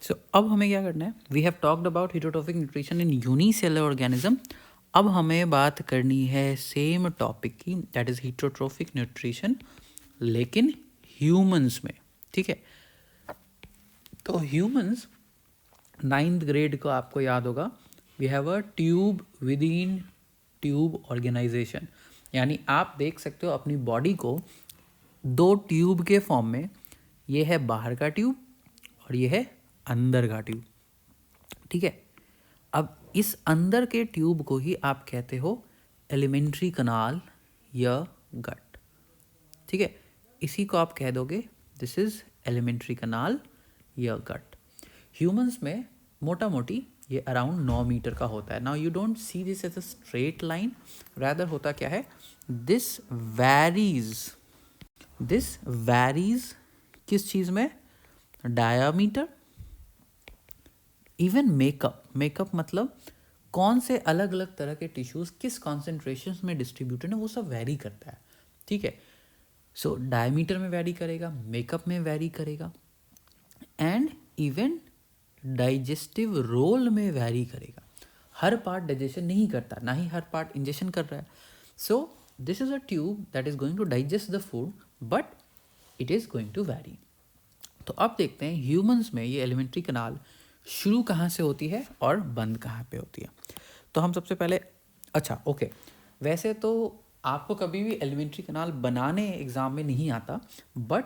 सो अब हमें क्या करना है, we have talked about heterotrophic nutrition in unicellular organism. अब हमें बात करनी है सेम टॉपिक की, दैट इज़ हेटेरोट्रॉफिक न्यूट्रिशन लेकिन ह्यूमंस में। ठीक है, तो ह्यूमंस 9th ग्रेड को आपको याद होगा, we have a tube within tube organisation. यानी आप देख सकते हो अपनी बॉडी को दो ट्यूब के फॉर्म में, ये है बाहर का ट्यूब और ये है अंदर का ट्यूब। ठीक है, अब इस अंदर के ट्यूब को ही आप कहते हो एलिमेंट्री कनाल या गट। ठीक है, इसी को आप कह दोगे दिस इज एलिमेंट्री कनाल या गट। ह्यूमंस में मोटा मोटी ये अराउंड 9 मीटर का होता है। Now you don't see this as a straight line, rather होता क्या है, दिस वैरीज किस चीज़ में, डायामीटर, इवन मेकअप मतलब कौन से अलग अलग तरह के टिश्यूज किस कॉन्सेंट्रेशन में डिस्ट्रीब्यूटेड है वो सब वैरी करता है। ठीक है, सो डायमीटर में वैरी करेगा, मेकअप में वैरी करेगा, एंड इवन डाइजेस्टिव रोल में वैरी करेगा। हर पार्ट डाइजेशन नहीं करता, ना ही हर पार्ट इंजेक्शन कर रहा है। So this is a tube that is going to digest the food but it is going to vary. तो अब देखते हैं ह्यूमंस में ये एलिमेंट्री कनाल शुरू कहाँ से होती है और बंद कहाँ पे होती है। तो हम सबसे पहले, अच्छा ओके, वैसे तो आपको कभी भी एलिमेंट्री कनाल बनाने एग्ज़ाम में नहीं आता, बट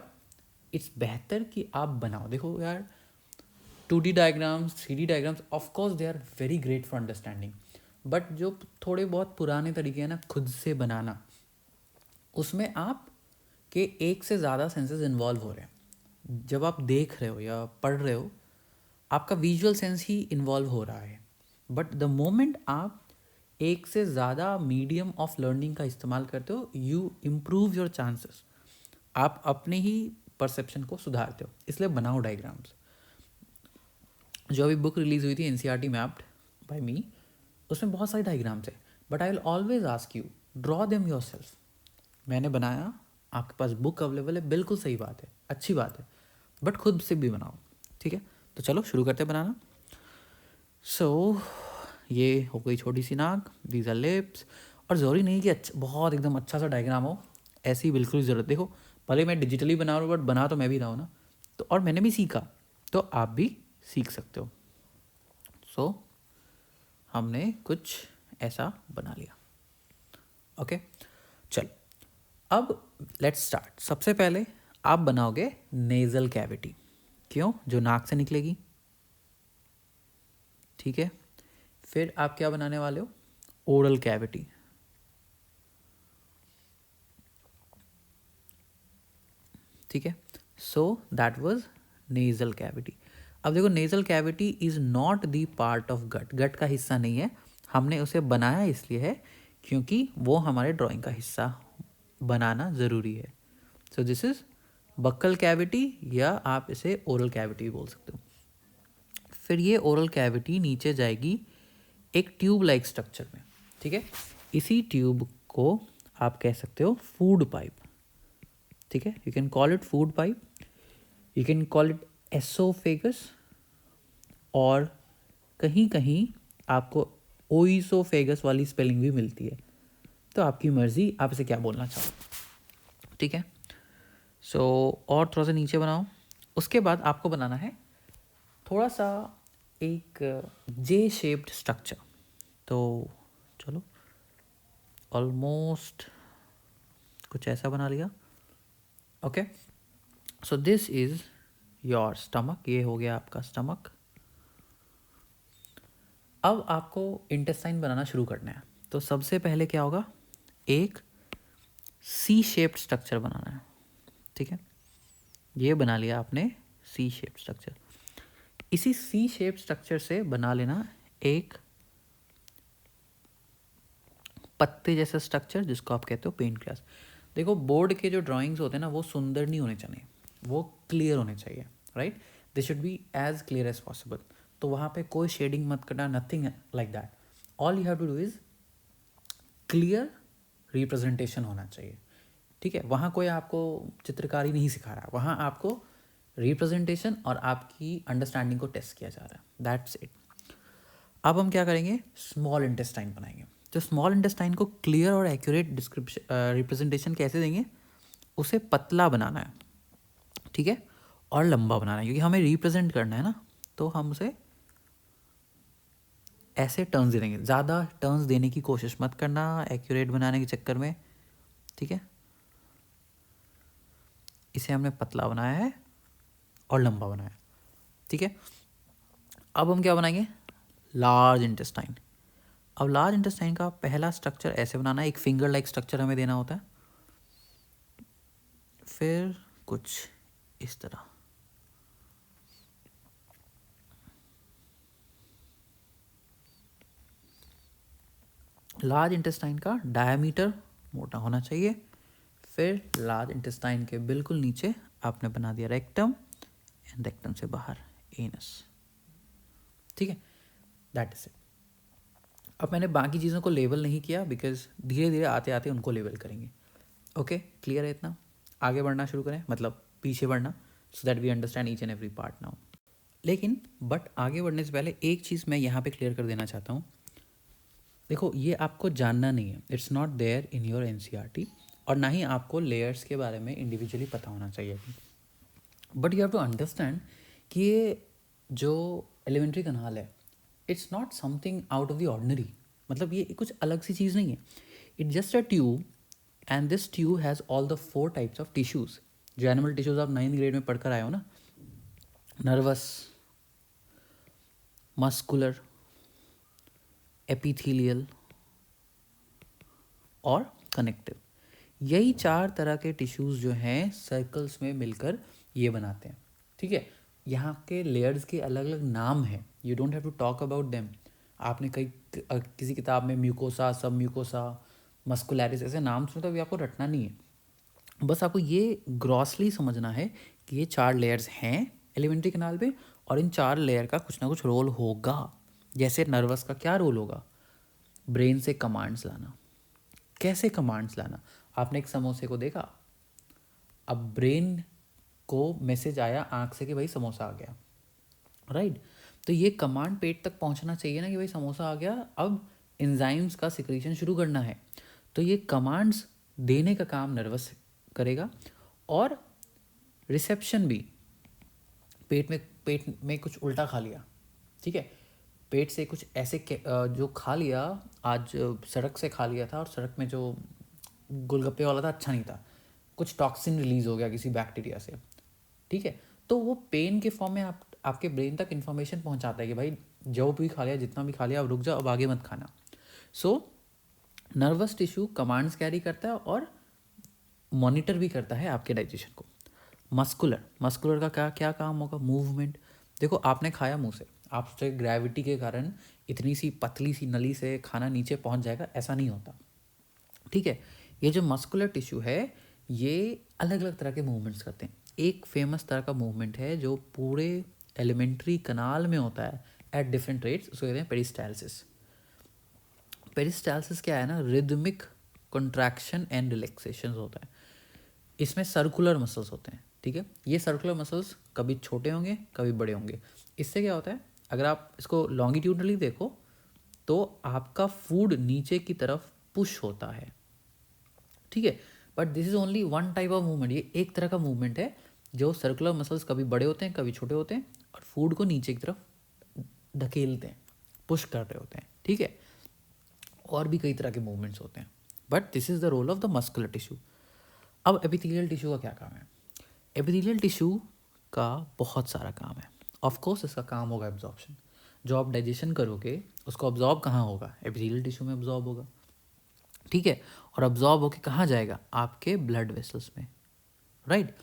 इट्स बेहतर कि आप बनाओ। देखो यार, 2D diagrams, 3D diagrams, of course they are very great for understanding, but जो थोड़े बहुत पुराने तरीके हैं ना खुद से बनाना, उसमें आप के एक से ज़्यादा सेंसेस इन्वॉल्व हो रहे हैं। जब आप देख रहे हो या पढ़ रहे हो, आपका विजुअल सेंस ही इन्वॉल्व हो रहा है, बट द मोमेंट आप एक से ज़्यादा मीडियम ऑफ लर्निंग का इस्तेमाल करते हो, यू इम्प्रूव योर चांसेस, आप अपने ही परसेप्शन को सुधारते हो। इसलिए बनाओ डायग्राम्स। जो अभी बुक रिलीज़ हुई थी NCERT मैप्ड बाय मी, उसमें बहुत सारे डायग्राम्स है, but I will always ask you draw them your self. मैंने बनाया, आपके पास बुक अवेलेबल है, बिल्कुल सही बात है, अच्छी बात है, बट खुद से भी बनाओ। ठीक है, तो चलो शुरू करते हैं बनाना। सो ये हो गई छोटी सी नाक, दीज आर लिप्स। और ज़रूरी नहीं कि अच्छा बहुत एकदम अच्छा सा डायग्राम हो, ऐसी बिल्कुल ज़रूरत, देखो भले मैं डिजिटली बना रहा हूँ बट बना तो मैं भी रहा हूँ ना, तो और मैंने भी सीखा, तो आप भी सीख सकते हो। सो हमने कुछ ऐसा बना लिया। ओके, चल अब लेट्स स्टार्ट। सबसे पहले आप बनाओगे नेज़ल कैविटी। क्यों, जो नाक से निकलेगी। ठीक है, फिर आप क्या बनाने वाले हो, ओरल कैविटी। ठीक है, so that was nasal cavity. अब देखो, nasal cavity is not the part of gut, gut का हिस्सा नहीं है। हमने उसे बनाया इसलिए है क्योंकि वो हमारे ड्राइंग का हिस्सा बनाना ज़रूरी है। So this is buccal cavity, या आप इसे ओरल कैविटी बोल सकते हो। फिर ये ओरल कैविटी नीचे जाएगी एक ट्यूब लाइक स्ट्रक्चर में। ठीक है, इसी ट्यूब को आप कह सकते हो फूड पाइप। ठीक है, you can call it food pipe, you can call it oesophagus, और कहीं कहीं आपको ओइसोफेगस वाली स्पेलिंग भी मिलती है, तो आपकी मर्ज़ी आप इसे क्या बोलना चाहो। ठीक है, सो और थोड़ा सा नीचे बनाओ। उसके बाद आपको बनाना है थोड़ा सा एक जे शेप्ड स्ट्रक्चर। तो चलो, ऑलमोस्ट कुछ ऐसा बना लिया। Okay, so this is your stomach, ये हो गया आपका स्टमक। अब आपको इंटेस्टाइन बनाना शुरू करना है, तो सबसे पहले क्या होगा, एक सी शेप्ड स्ट्रक्चर बनाना है। ठीक है, ये बना लिया आपने सी शेप्ड स्ट्रक्चर। इसी सी शेप्ड स्ट्रक्चर से बना लेना एक पत्ते जैसा स्ट्रक्चर, जिसको आप कहते हो पेंट ग्लास। देखो, बोर्ड के जो ड्राइंग्स होते हैं ना, वो सुंदर नहीं होने चाहिए, वो क्लियर होने चाहिए, right. They should be as clear as possible. तो वहाँ पे कोई शेडिंग मत करना, nothing like that. All you have to do is clear representation होना चाहिए। ठीक है, वहाँ कोई आपको चित्रकारी नहीं सिखा रहा, वहाँ आपको रिप्रेजेंटेशन और आपकी अंडरस्टैंडिंग को टेस्ट किया जा रहा है, दैट्स इट। अब हम क्या करेंगे, स्मॉल इंटेस्टाइन बनाएंगे। तो स्मॉल इंटेस्टाइन को क्लियर और एक्यूरेट डिस्क्रिप्शन रिप्रेजेंटेशन कैसे देंगे, उसे पतला बनाना है, ठीक है, और लंबा बनाना है, क्योंकि हमें रिप्रेजेंट करना है ना, तो हम उसे ऐसे टर्न्स दे देंगे। ज़्यादा टर्न्स देने की कोशिश मत करना एक्यूरेट बनाने के चक्कर में, ठीक है। इसे हमने पतला बनाया है और लंबा बनाया है, ठीक है। अब हम क्या बनाएंगे, लार्ज इंटेस्टाइन। अब लार्ज इंटेस्टाइन का पहला स्ट्रक्चर ऐसे बनाना है, एक फिंगर लाइक स्ट्रक्चर हमें देना होता है, फिर कुछ इस तरह। लार्ज इंटेस्टाइन का डायमीटर मोटा होना चाहिए। फिर लार्ज इंटेस्टाइन के बिल्कुल नीचे आपने बना दिया रेक्टम, एंड रेक्टम से बाहर एनस, ठीक है, दैट इज इट। अब मैंने बाकी चीज़ों को लेबल नहीं किया बिकॉज धीरे धीरे आते आते उनको लेबल करेंगे। ओके, क्लियर है इतना? आगे बढ़ना शुरू करें, मतलब पीछे बढ़ना, so that we understand each and every part now. लेकिन बट आगे बढ़ने से पहले एक चीज़ मैं यहाँ पे क्लियर कर देना चाहता हूँ। देखो, ये आपको जानना नहीं है, it's not there in your NCERT, और ना ही आपको लेयर्स के बारे में इंडिविजुअली पता होना चाहिए। But you have to understand कि ये जो एलिमेंट्री कनाल है, it's not something out of the ordinary. मतलब ये कुछ अलग सी चीज़ नहीं है, it just a tube, and this tube has all the 4 types of tissues. जो एनिमल टिश्यूज़ आप 9th ग्रेड में पढ़कर आए हो ना, नर्वस, मस्कुलर, एपिथेलियल और कनेक्टिव, यही 4 तरह के टिश्यूज़ जो हैं सर्कल्स में मिलकर ये बनाते हैं, ठीक है। यहाँ के लेयर्स के अलग अलग नाम हैं, you don't have to talk about them. आपने किसी किताब में म्यूकोसा, सब म्यूकोसा, मस्कुलैरिस ऐसे नाम सुने तो अभी आपको रटना नहीं है, बस आपको ये ग्रॉसली समझना है कि ये 4 लेयर्स हैं एलिमेंट्री कैनाल पे, और इन 4 लेयर का कुछ ना कुछ रोल होगा। जैसे नर्वस का क्या रोल होगा, ब्रेन से कमांड्स लाना। कैसे कमांड्स लाना, आपने एक समोसे को देखा, अब ब्रेन को मैसेज आया आँख से कि भाई समोसा आ गया, राइट। तो ये कमांड पेट तक पहुंचना चाहिए ना कि भाई समोसा आ गया, अब एंजाइम्स का सिक्रीशन शुरू करना है। तो ये कमांड्स देने का काम नर्वस करेगा, और रिसेप्शन भी। पेट में कुछ उल्टा खा लिया, ठीक है, पेट से कुछ ऐसे जो खा लिया, आज सड़क से खा लिया था, और सड़क में जो गोलगप्पे वाला था अच्छा नहीं था, कुछ टॉक्सिन रिलीज हो गया किसी बैक्टीरिया से, ठीक है। तो वो पेन के फॉर्म में आपके ब्रेन तक इन्फॉर्मेशन पहुंचाता है कि भाई जो भी खा लिया, जितना भी खा लिया, अब रुक जाओ, अब आगे मत खाना। So nervous tissue commands carry करता है और मॉनिटर भी करता है आपके डाइजेशन को। मस्कुलर का क्या काम होगा, मूवमेंट। देखो, आपने खाया मुंह से, आपसे ग्रेविटी के कारण इतनी सी पतली सी नली से खाना नीचे पहुंच जाएगा, ऐसा नहीं होता, ठीक है। ये जो मस्कुलर टिश्यू है, ये अलग अलग तरह के मूवमेंट्स करते हैं। एक फेमस तरह का मूवमेंट है जो पूरे एलिमेंट्री कनाल में होता है एट डिफरेंट रेट्स, उसको कहते हैं पेरिस्टालसिस। पेरिस्टालसिस क्या है ना, रिदमिक कंट्रैक्शन एंड रिलैक्सेशन होता है। इसमें सर्कुलर मसल्स होते हैं, ठीक है। ये सर्कुलर मसल्स कभी छोटे होंगे, कभी बड़े होंगे। इससे क्या होता है, अगर आप इसको लॉन्गिट्यूडनली देखो तो आपका फूड नीचे की तरफ पुश होता है, ठीक है। But this is only one type of movement, ये एक तरह का मूवमेंट है जो सर्कुलर मसल्स कभी बड़े होते हैं, कभी छोटे होते हैं, और फूड को नीचे की तरफ धकेलते हैं, पुश कर रहे होते हैं, ठीक है। और भी कई तरह के मूवमेंट्स होते हैं, but this is the role of the muscular tissue. अब एपिथेलियल टिश्यू का क्या काम है? एपिथेलियल टिश्यू का बहुत सारा काम है। ऑफ कोर्स इसका काम होगा एब्जॉर्प्शन। जो आप डाइजेशन करोगे उसको अब्जॉर्ब कहाँ होगा, एपिथेलियल टिश्यू में अब्जॉर्ब होगा, ठीक है। और अब्जॉर्ब होके कहाँ जाएगा, आपके ब्लड वेसल्स में, राइट।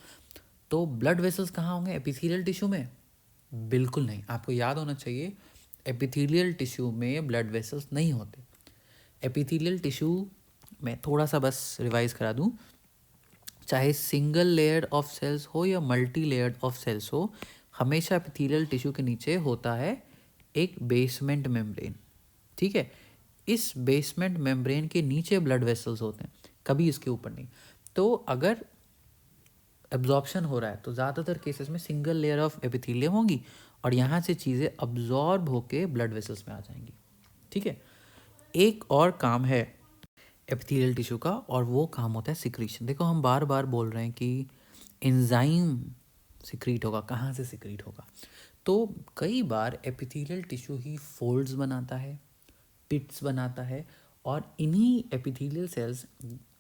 तो ब्लड वेसल्स कहाँ होंगे, एपिथेलियल टिश्यू में? बिल्कुल नहीं। आपको याद होना चाहिए, एपिथेलियल टिश्यू में ब्लड वेसल्स नहीं होते। एपिथेलियल टिश्यू में थोड़ा सा बस रिवाइज करा दूँ, चाहे सिंगल लेयर्ड ऑफ सेल्स हो या मल्टी लेयर्ड ऑफ सेल्स हो, हमेशा एपिथेलियल टिश्यू के नीचे होता है एक बेसमेंट मेम्ब्रेन, ठीक है। इस बेसमेंट मेम्ब्रेन के नीचे ब्लड वेसल्स होते हैं, कभी इसके ऊपर नहीं। तो अगर एब्जॉर्प्शन हो रहा है तो ज़्यादातर केसेस में सिंगल लेयर ऑफ एपिथेलियम होगी और यहाँ से चीज़ें अब्जॉर्ब होके ब्लड वेसल्स में आ जाएंगी। ठीक है, एक और काम है एपिथेलियल टिश्यू का और वो काम होता है सिक्रीशन। देखो हम बार बार बोल रहे हैं कि एंजाइम सिक्रीट होगा, कहाँ से सिक्रीट होगा? तो कई बार एपिथेलियल टिश्यू ही फोल्ड्स बनाता है, पिट्स बनाता है और इन्हीं epithelial cells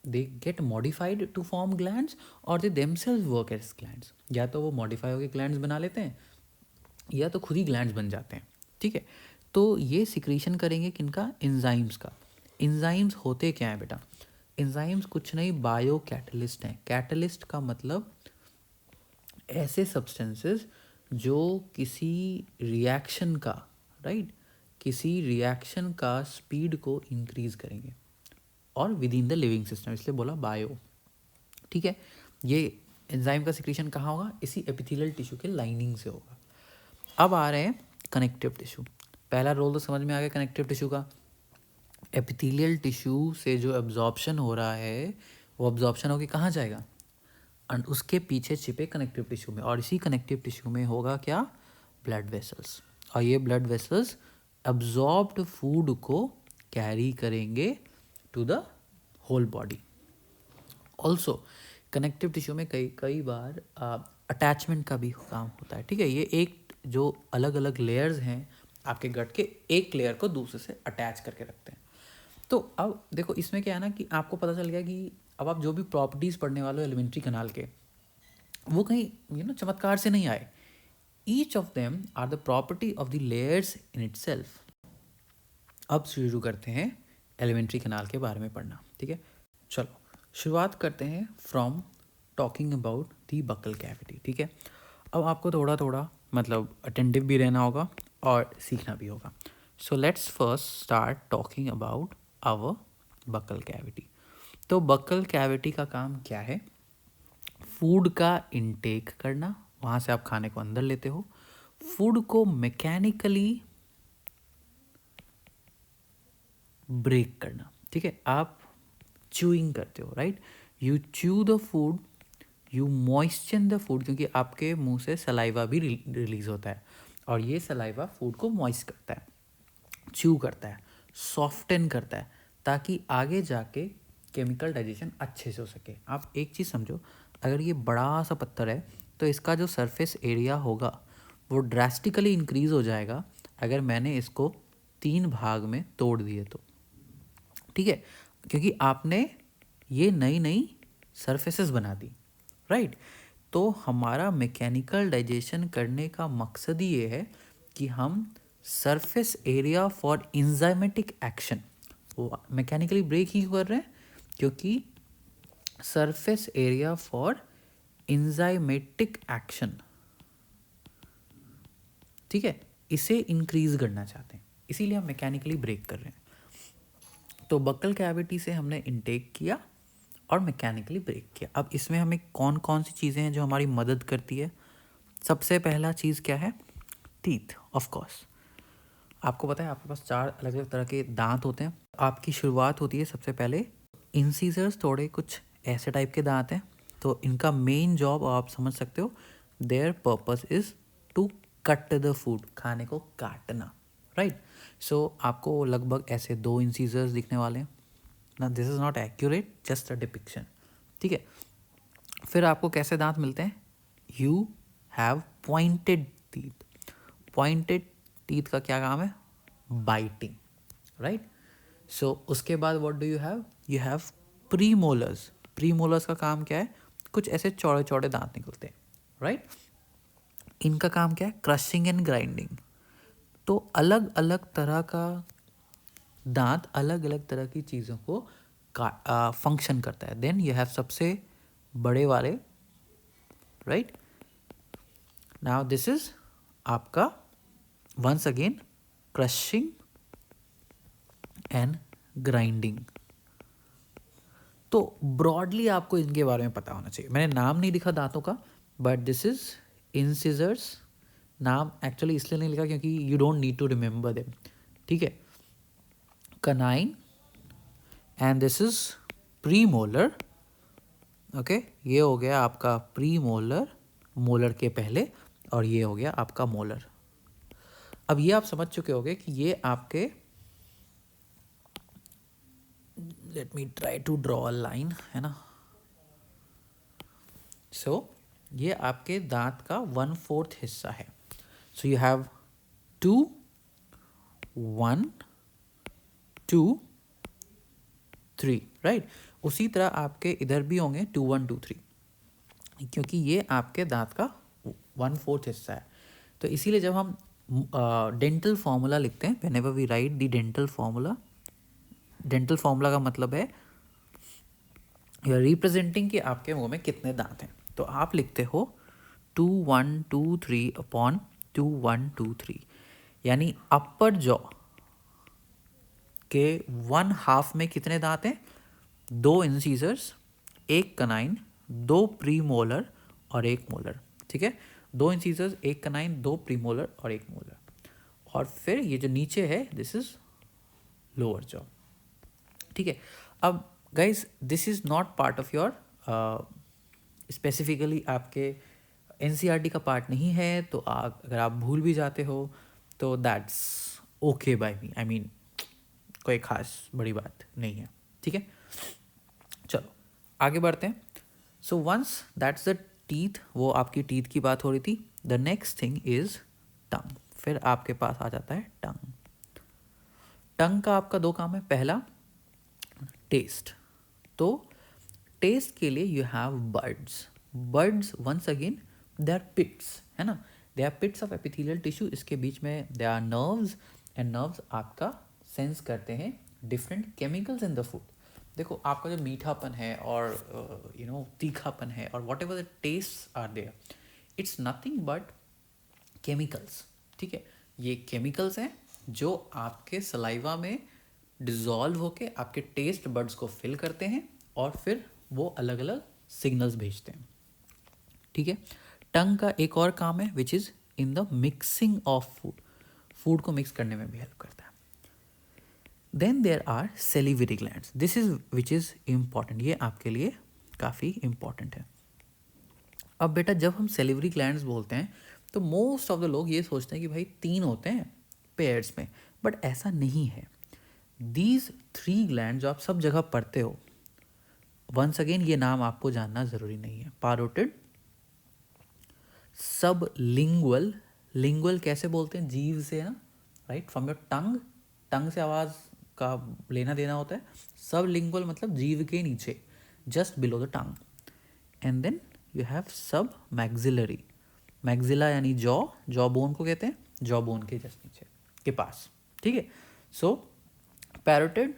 they get modified to form glands और they themselves work as glands. या तो वो मॉडिफाई होकर ग्लैंड्स बना लेते हैं या तो खुद ही ग्लैंड्स बन जाते हैं। ठीक है, तो ये सिक्रीशन करेंगे किनका? एंजाइम्स का। एंजाइम्स होते क्या है बेटा? एंजाइम्स कुछ नहीं, बायो कैटलिस्ट हैं। कैटलिस्ट का मतलब ऐसे सब्सटेंसेस जो किसी रिएक्शन का, राइट, किसी रिएक्शन का स्पीड को इंक्रीज करेंगे और with in the living system, इसलिए बोला बायो। ठीक है, ये एंजाइम का सिक्रीशन कहाँ होगा? इसी एपिथेलियल टिश्यू के लाइनिंग से होगा। अब आ रहे हैं कनेक्टिव टिश्यू। पहला रोल तो समझ में आ गया कनेक्टिव टिश्यू का। एपिथेलियल टिश्यू से जो एब्जॉर्प्शन हो रहा है वो एब्जॉर्प्शन होकर कहाँ जाएगा? एंड उसके पीछे छिपे कनेक्टिव टिश्यू में, और इसी कनेक्टिव टिश्यू में होगा क्या? Blood vessels. और ये ब्लड वेसल्स एब्जॉर्ब्ड फूड को कैरी करेंगे to the whole body. Also connective tissue में कई बार अटैचमेंट का भी काम होता है। ठीक है, ये एक जो अलग अलग लेयर्स हैं आपके गट के, एक लेयर को दूसरे से अटैच करके रखते हैं। तो अब देखो इसमें क्या है ना कि आपको पता चल गया कि अब आप जो भी प्रॉपर्टीज़ पढ़ने वाले हो एलिमेंट्री कनाल के, वो कहीं चमत्कार से नहीं आए। Each of them are the property of the layers in itself. अब शुरू करते हैं एलिमेंट्री कनाल के बारे में पढ़ना। ठीक है, चलो शुरुआत करते हैं from talking about the buccal cavity. ठीक है, अब आपको थोड़ा थोड़ा मतलब अटेंटिव भी रहना होगा और सीखना भी होगा। So let's first start talking about our buccal cavity. तो बकल कैविटी का काम क्या है? फूड का इनटेक करना, वहाँ से आप खाने को अंदर लेते हो, फूड को मैकेनिकली ब्रेक करना। ठीक है, आप च्यूइंग करते हो, right? You chew the food, you moisture the food, क्योंकि आपके मुंह से सलाइवा भी रिलीज होता है और ये सलाइवा फूड को मॉइस्ट करता है, च्यू करता है, सॉफ्टन करता है, ताकि आगे जाके केमिकल डाइजेशन अच्छे से हो सके। आप एक चीज़ समझो, अगर ये बड़ा सा पत्थर है तो इसका जो सरफेस एरिया होगा वो ड्रास्टिकली इंक्रीज़ हो जाएगा अगर मैंने इसको 3 भाग में तोड़ दिए तो। ठीक है, क्योंकि आपने ये नई नई सरफेसेस बना दी, राइट? तो हमारा मैकेनिकल डाइजेशन करने का मकसद ही ये है कि हम surface area for enzymatic action वो मैकेनिकली ब्रेक ही कर रहे हैं, क्योंकि surface area for enzymatic action, ठीक है, इसे इंक्रीज करना चाहते हैं, इसीलिए हम मैकेनिकली ब्रेक कर रहे हैं। तो बकल कैविटी से हमने इनटेक किया और मैकेनिकली ब्रेक किया। अब इसमें हमें कौन कौन सी चीज़ें हैं जो हमारी मदद करती है? सबसे पहला चीज़ क्या है? टीथ। ऑफ कोर्स आपको पता है आपके पास 4 अलग अलग तरह के दांत होते हैं। आपकी शुरुआत होती है सबसे पहले इंसीजर्स, थोड़े कुछ ऐसे टाइप के दांत हैं, तो इनका मेन जॉब आप समझ सकते हो, their purpose is to cut the food, खाने को काटना, राइट? सो आपको लगभग ऐसे 2 इंसीजर्स दिखने वाले हैं ना। This is not accurate, just a depiction. ठीक है, फिर आपको कैसे दांत मिलते हैं? You have pointed teeth. Pointed teeth का क्या काम है? Biting, right? सो उसके बाद what do you have? You have premolars. Premolars का काम क्या है? कुछ ऐसे चौड़े चौड़े दांत निकलते हैं, राइट? इनका काम क्या है? Crushing and grinding. तो अलग अलग तरह का दांत अलग अलग तरह की चीज़ों को फंक्शन करता है। देन यू हैव सबसे बड़े वाले, राइट? नाउ दिस इज आपका once again crushing and grinding. तो ब्रॉडली आपको इनके बारे में पता होना चाहिए। मैंने नाम नहीं लिखा दांतों का, बट दिस इज इंसिजर्स। नाम एक्चुअली इसलिए नहीं लिखा क्योंकि you don't need to remember them, ठीक है? Canine, and this is premolar, okay, ये हो गया आपका प्री मोलर, मोलर के पहले, और ये हो गया आपका मोलर। अब ये आप समझ चुके होंगे कि ये आपके, let me try to draw a line, है ना। सो ये आपके दांत का 1/4 हिस्सा है। So you have 2 1 2 3, right. उसी तरह आपके इधर भी होंगे 2 1 2 3, क्योंकि ये आपके दांत का 1/4 हिस्सा है। तो इसीलिए जब हम डेंटल फार्मूला लिखते हैं, whenever we write the dental formula, dental formula का मतलब है यू आर रिप्रेजेंटिंग कि आपके मुंह में कितने दांत हैं। तो आप लिखते हो 2 1 2 3 अपॉन 2 1 2 3, यानी अपर जॉ के 1/2 में कितने दांत हैं? 2 इंसीजर्स, 1 कनाइन, 2 प्री मोलर और 1 मोलर, ठीक है। 2 इंसीजर्स, 1 कनाइन, 2 प्री मोलर और 1 मोलर। और फिर ये जो नीचे है, दिस इज लोअर जॉ, ठीक है। अब guys this is not part of your, specifically आपके एनसीईआरटी का पार्ट नहीं है, तो अगर आप भूल भी जाते हो तो that's okay by me, I mean कोई खास बड़ी बात नहीं है, ठीक है। चलो आगे बढ़ते हैं। So once that's the teeth, वो आपकी टीथ की बात हो रही थी। The next thing is tongue. फिर आपके पास आ जाता है टंग। टंग का आपका 2 काम है। पहला टेस्ट, तो टेस्ट के लिए you have buds. Buds once again they are pits, है ना, they are pits of epithelial tissue. इसके बीच में they are nerves, and nerves आपका सेंस करते हैं different chemicals in the food. देखो आपका जो मीठापन है और तीखापन है और whatever the taste are there, it's nothing but chemicals, ठीक है। ये केमिकल्स हैं जो आपके सलाइवा में डिजॉल्व होके आपके टेस्ट बड्स को फिल करते हैं और फिर वो अलग अलग सिग्नल्स भेजते हैं, ठीक है। टंग का एक और काम है which is in the mixing of food, food को मिक्स करने में भी हेल्प करता है। Then there are salivary glands, this is which is important, ये आपके लिए काफ़ी इम्पॉर्टेंट है। अब बेटा जब हम सेलिवरी ग्लैंड्स बोलते हैं तो मोस्ट ऑफ द लोग ये सोचते हैं कि भाई 3 होते हैं पेयर्स में, बट ऐसा नहीं है। दीज 3 ग्लैंड जो आप सब जगह पढ़ते हो, वंस अगेन ये नाम आपको जानना ज़रूरी नहीं है। पैरोटिड, सब लिंगुअल, लिंगुअल कैसे बोलते हैं? जीव से ना, राइट, फ्रॉम योर टंग, टंग से आवाज़ का लेना देना होता है। सब लिंगुअल मतलब जीव के नीचे, just below the tongue. And then you have submaxillary, maxilla यानी जॉ, जॉ बोन को कहते हैं, जॉ बोन के जस्ट नीचे के पास, ठीक है। सो पैरोटिड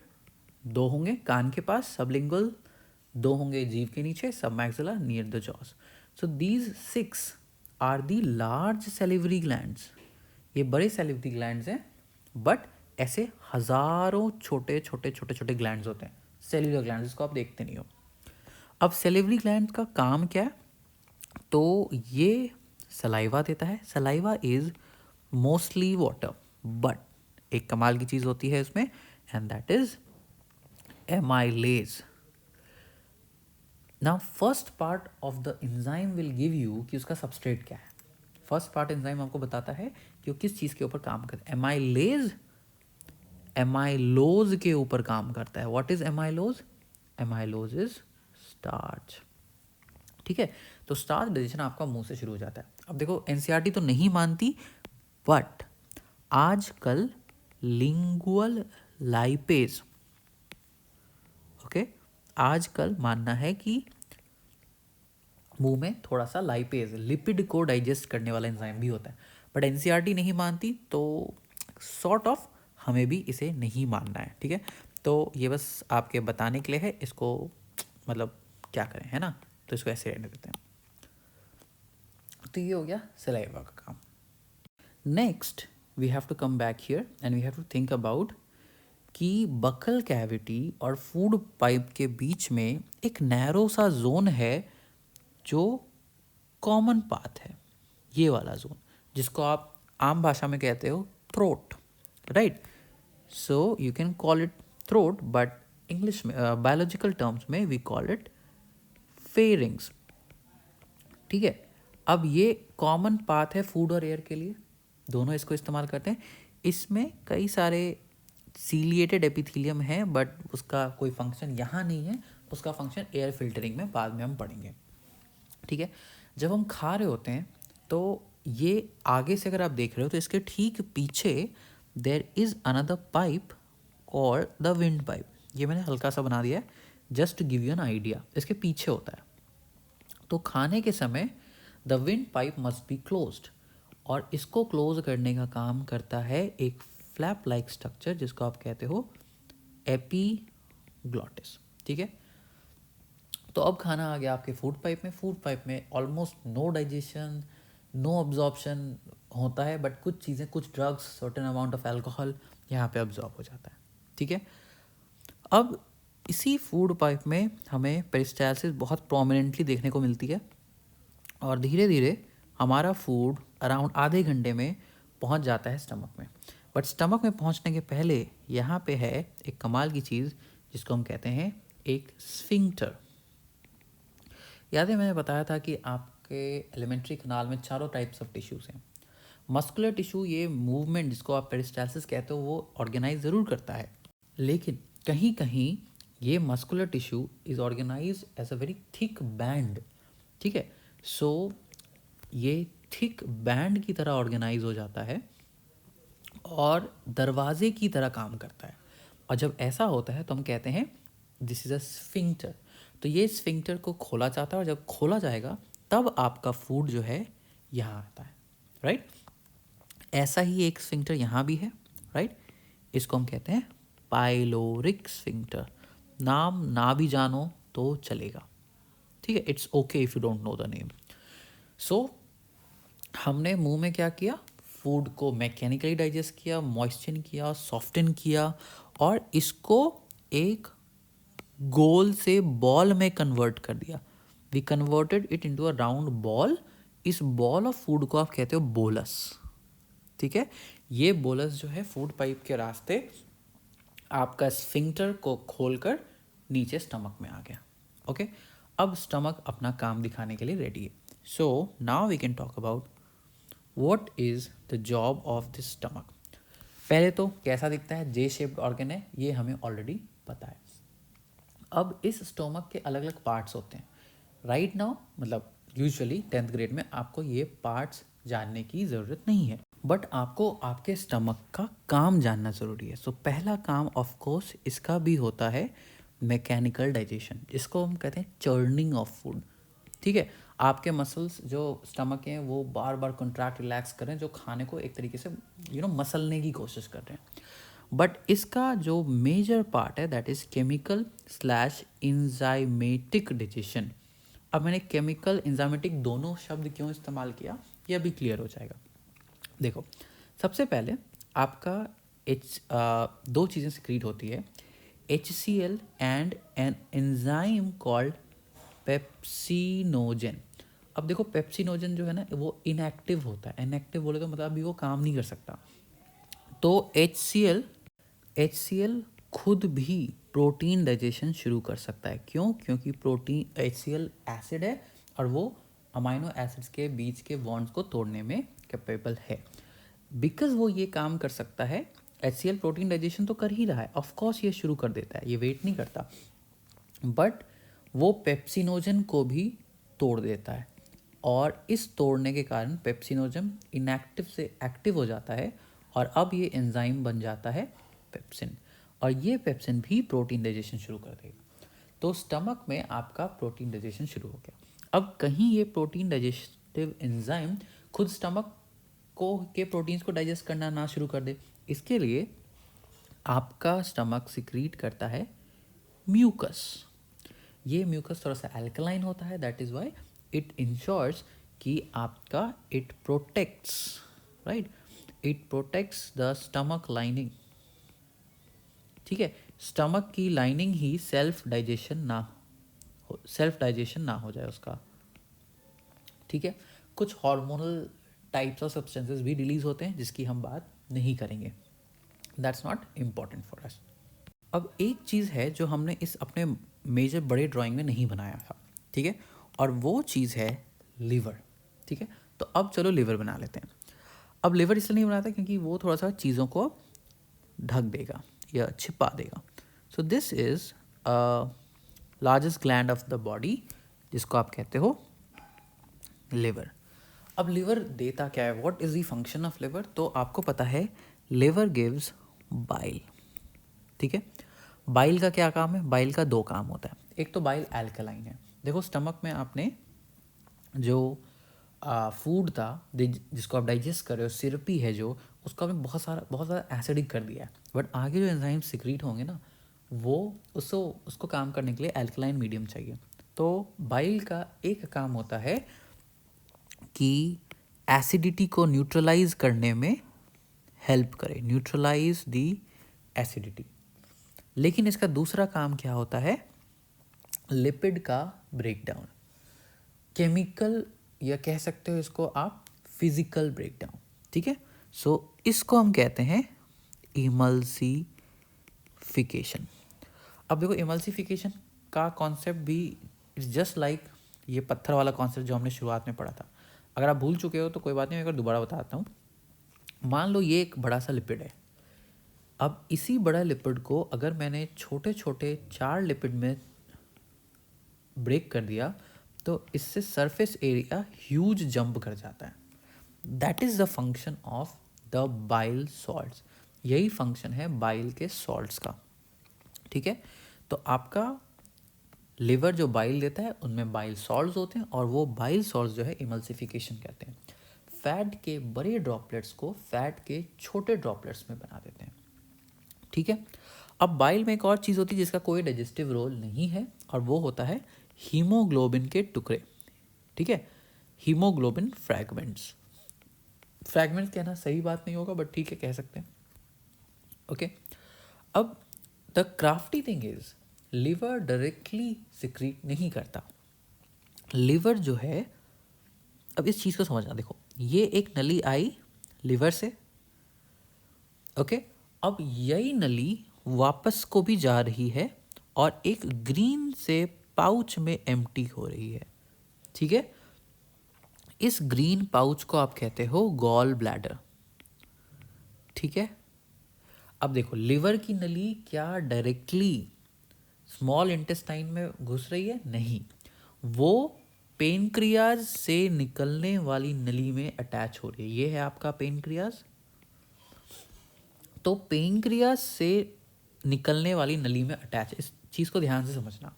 2 होंगे कान के पास, सबलिंगुअल 2 होंगे जीव के नीचे, sub maxilla near the jaws. So these 6 are the large salivary glands, ये बड़े सेलिवरी ग्लैंड्स हैं, बट ऐसे हजारों छोटे छोटे छोटे छोटे ग्लैंड्स होते हैं, सेल्यूलर ग्लैंड्स, जिसको आप देखते नहीं हो। अब सेलिवरी ग्लैंड का काम क्या है? तो ये सलाइवा देता है। Saliva is mostly water, but एक कमाल की चीज़ होती है इसमें, and that is amylase. Now first part of the enzyme will give you कि उसका सबस्ट्रेट क्या है। फर्स्ट पार्ट एंजाइम आपको बताता है कि वो किस चीज़ के ऊपर काम करता है। एमाइलेज एमाइलोज के ऊपर काम करता है। What is amylose? Amylose is starch, ठीक है। तो स्टार्च डाइजेशन आपका मुंह से शुरू हो जाता है। अब देखो एनसीईआरटी तो नहीं मानती, बट आजकल लिंगुअल लाइपेज, ओके, आजकल मानना है कि मुंह में थोड़ा सा लाइपेज, लिपिड को डाइजेस्ट करने वाला एंजाइम भी होता है, बट एनसीईआरटी नहीं मानती, तो सॉर्ट ऑफ हमें भी इसे नहीं मानना है, ठीक है। तो ये बस आपके बताने के लिए है, इसको मतलब क्या करें, है ना, तो इसको ऐसे रहने देते हैं। तो ये हो गया सलाइवा का काम। Next we have to come back here and we have to think about कि बकल कैविटी और फूड पाइप के बीच में एक नैरो सा जोन है जो कॉमन पाथ है, ये वाला जोन, जिसको आप आम भाषा में कहते हो throat, right. So you can call it throat, but English में बायोलॉजिकल टर्म्स में वी कॉल इट फेरिंग्स। ठीक है, अब ये कॉमन पाथ है फूड और एयर के लिए, दोनों इसको इस्तेमाल करते हैं। इसमें कई सारे सीलिएटेड एपिथेलियम है, बट उसका कोई फंक्शन यहाँ नहीं है, उसका फंक्शन एयर फिल्टरिंग में बाद में हम पढ़ेंगे। ठीक है, जब हम खा रहे होते हैं तो ये आगे से अगर आप देख रहे हो तो इसके ठीक पीछे देयर इज़ अनदर पाइप और द विंड पाइप। ये मैंने हल्का सा बना दिया है just to give you an idea, इसके पीछे होता है। तो खाने के समय the windpipe must be closed, और इसको क्लोज करने का काम करता है एक फ्लैप लाइक स्ट्रक्चर जिसको आप कहते हो एपीग्लॉटिस। ठीक है, तो अब खाना आ गया आपके फूड पाइप में। फूड पाइप में almost no digestion, no absorption होता है, बट कुछ चीज़ें, कुछ drugs, certain amount of alcohol यहाँ पे अब्जॉर्ब हो जाता है। ठीक है, अब इसी फूड पाइप में हमें पेरिस्टालसिस बहुत प्रोमिनेंटली देखने को मिलती है, और धीरे धीरे हमारा फूड अराउंड आधे घंटे में पहुंच जाता है स्टमक में। बट स्टमक में पहुंचने के पहले यहाँ पे है एक कमाल की चीज़ जिसको हम कहते हैं एक स्फिंक्टर। याद है मैंने बताया था कि आपके एलिमेंट्री कनाल में चारों टाइप्स ऑफ टिश्यूज़ हैं। मस्कुलर टिश्यू, ये मूवमेंट जिसको आप पेरिस्टालसिस कहते हो, वो ऑर्गेनाइज ज़रूर करता है, लेकिन कहीं कहीं ये muscular tissue is organise as a very thick band. ठीक है, सो ये थिक बैंड की तरह ऑर्गेनाइज हो जाता है और दरवाजे की तरह काम करता है, और जब ऐसा होता है तो हम कहते हैं दिस इज़ अ स्फिंक्टर। तो ये स्फिंक्टर को खोला जाता है, और जब खोला जाएगा तब आपका फूड जो है यहाँ आता है, राइट। ऐसा ही एक स्फिंक्टर यहाँ भी है, राइट। इसको हम कहते हैं पाइलोरिक स्फिंक्टर। नाम ना भी जानो तो चलेगा, ठीक है, it's okay if you don't know the name. So हमने मुंह में क्या किया, फूड को मैकेनिकली डाइजेस्ट किया, मॉइस्चर किया, सॉफ्टन किया, और इसको एक गोल से बॉल में कन्वर्ट कर दिया। We converted it into a round ball. इस बॉल ऑफ फूड को आप कहते हो बोलस। ठीक है, ये बोलस जो है फूड पाइप के रास्ते आपका स्फिंक्टर को खोलकर नीचे स्टमक में आ गया। ओके, अब स्टमक अपना काम दिखाने के लिए रेडी है। So now we can talk about what is the job of this stomach. पहले तो कैसा दिखता है, जे शेप्ड ऑर्गन है, ये हमें ऑलरेडी पता है। अब इस स्टोमक के अलग अलग पार्ट्स होते हैं। राइट नाउ, मतलब यूजुअली 10th ग्रेड में आपको ये पार्ट्स जानने की ज़रूरत नहीं है, बट आपको आपके स्टमक का काम जानना ज़रूरी है। सो पहला काम ऑफ कोर्स इसका भी होता है मैकेनिकल डाइजेशन, जिसको हम कहते हैं चर्निंग ऑफ फूड। ठीक है, आपके मसल्स जो स्टमक के हैं वो बार बार कंट्रैक्ट रिलैक्स कर रहे हैं, जो खाने को एक तरीके से मसलने की कोशिश कर रहे हैं। बट इसका जो मेजर पार्ट है that is chemical slash enzymatic digestion. अब मैंने केमिकल इंजाइमेटिक दोनों शब्द क्यों इस्तेमाल किया ये अभी क्लियर हो जाएगा। देखो, सबसे पहले आपका दो चीज़ें सिक्रीट होती है, HCl and an enzyme called pepsinogen. अब देखो, पेप्सिनोजन जो है ना वो इनएक्टिव होता है। इनएक्टिव बोले तो मतलब अभी वो काम नहीं कर सकता। तो HCl खुद भी प्रोटीन डाइजेशन शुरू कर सकता है। क्यों? क्योंकि प्रोटीन HCl एसिड है और वो अमाइनो एसिड्स के बीच के बॉन्ड्स को तोड़ने में कैपेबल है। बिकॉज वो ये काम कर सकता है, HCl प्रोटीन डाइजेशन तो कर ही रहा है, ऑफ कोर्स ये शुरू कर देता है, ये वेट नहीं करता, बट वो पेप्सिनोजन को भी तोड़ देता है, और इस तोड़ने के कारण पेप्सिनोजन इनएक्टिव से एक्टिव हो जाता है, और अब ये एंजाइम बन जाता है पेप्सिन, और ये पेप्सिन भी प्रोटीन डाइजेशन शुरू कर देगा। तो स्टमक में आपका प्रोटीन डाइजेशन शुरू हो गया। अब कहीं ये प्रोटीन डाइजेस्टिव एंजाइम खुद स्टमक को के प्रोटीन्स को डाइजेस्ट करना ना शुरू कर दे, इसके लिए आपका स्टमक सिक्रीट करता है म्यूकस। ये म्यूकस थोड़ा सा एल्कलाइन होता है, that is why it ensures कि आपका it protects, right, it protects the stomach lining. ठीक है, स्टमक की लाइनिंग ही सेल्फ डाइजेशन ना हो जाए उसका। ठीक है, कुछ हार्मोनल टाइप्स ऑफ सब्सटेंसेस भी रिलीज होते हैं जिसकी हम बात नहीं करेंगे, that's not important for us. अब एक चीज़ है जो हमने इस अपने मेजर बड़े ड्राइंग में नहीं बनाया था, ठीक है, और वो चीज़ है लिवर। ठीक है, तो अब चलो लिवर बना लेते हैं। अब लिवर इसलिए नहीं बनाता क्योंकि वो थोड़ा सा चीज़ों को ढक देगा या छिपा देगा। So this is largest gland of the body, जिसको आप कहते हो लिवर। अब लिवर देता क्या है, what is the function of liver? तो आपको पता है लिवर गिव्स बाइल। ठीक है, बाइल का क्या काम है? बाइल का दो काम होता है। एक तो बाइल एल्कलाइन है। देखो स्टमक में आपने जो फूड था जिसको आप डाइजेस्ट कर रहे हो, सिरपी है जो, उसको आपने बहुत ज़्यादा एसिडिक कर दिया है। बट आगे जो एंजाइम सिक्रीट होंगे ना, वो उसको काम करने के लिए एल्कलाइन मीडियम चाहिए। तो बाइल का एक काम होता है कि एसिडिटी को न्यूट्रलाइज करने में हेल्प करे, न्यूट्रलाइज दी एसिडिटी। लेकिन इसका दूसरा काम क्या होता है? लिपिड का ब्रेकडाउन, केमिकल, या कह सकते हो इसको आप फिजिकल ब्रेकडाउन। ठीक है, सो इसको हम कहते हैं इमल्सिफिकेशन। अब देखो इमल्सिफिकेशन का कॉन्सेप्ट भी इट्स जस्ट लाइक ये पत्थर वाला कॉन्सेप्ट जो हमने शुरुआत में पढ़ा था। अगर आप भूल चुके हो तो कोई बात नहीं, मैं एक बार दोबारा बताता हूँ। मान लो ये एक बड़ा सा लिपिड है। अब इसी बड़ा लिपिड को अगर मैंने छोटे छोटे 4 लिपिड में ब्रेक कर दिया तो इससे सरफेस एरिया ह्यूज जंप कर जाता है। That is the function of the bile salts. यही फंक्शन है बाइल के सॉल्ट्स का। ठीक है, तो आपका लिवर जो बाइल देता है उनमें बाइल सॉल्ट्स होते हैं, और वो बाइल सॉल्ट्स जो है इमल्सिफिकेशन कहते हैं। फैट के बड़े ड्रॉपलेट्स को फैट के छोटे ड्रॉपलेट्स में बना देते हैं। ठीक है, अब बाइल में एक और चीज़ होती है जिसका कोई डाइजेस्टिव रोल नहीं है, और वो होता है हीमोग्लोबिन के टुकड़े। ठीक है, हीमोग्लोबिन फ्रैगमेंट्स। फ्रैगमेंट्स कहना सही बात नहीं होगा, बट ठीक है, कह सकते हैं। ओके, अब the crafty thing is liver directly secrete नहीं करता। लिवर जो है, अब इस चीज़ को समझना, देखो ये एक नली आई लिवर से। ओके, अब यही नली वापस को भी जा रही है और एक ग्रीन से पाउच में एम्प्टी हो रही है। ठीक है, इस ग्रीन पाउच को आप कहते हो गॉल ब्लैडर। ठीक है, अब देखो लिवर की नली क्या डायरेक्टली स्मॉल इंटेस्टाइन में घुस रही है? नहीं, वो पेनक्रियाज से निकलने वाली नली में अटैच हो रही है। ये है आपका पेनक्रियाज। तो पेनक्रियाज से निकलने वाली नली में अटैच, इस चीज़ को ध्यान से समझना।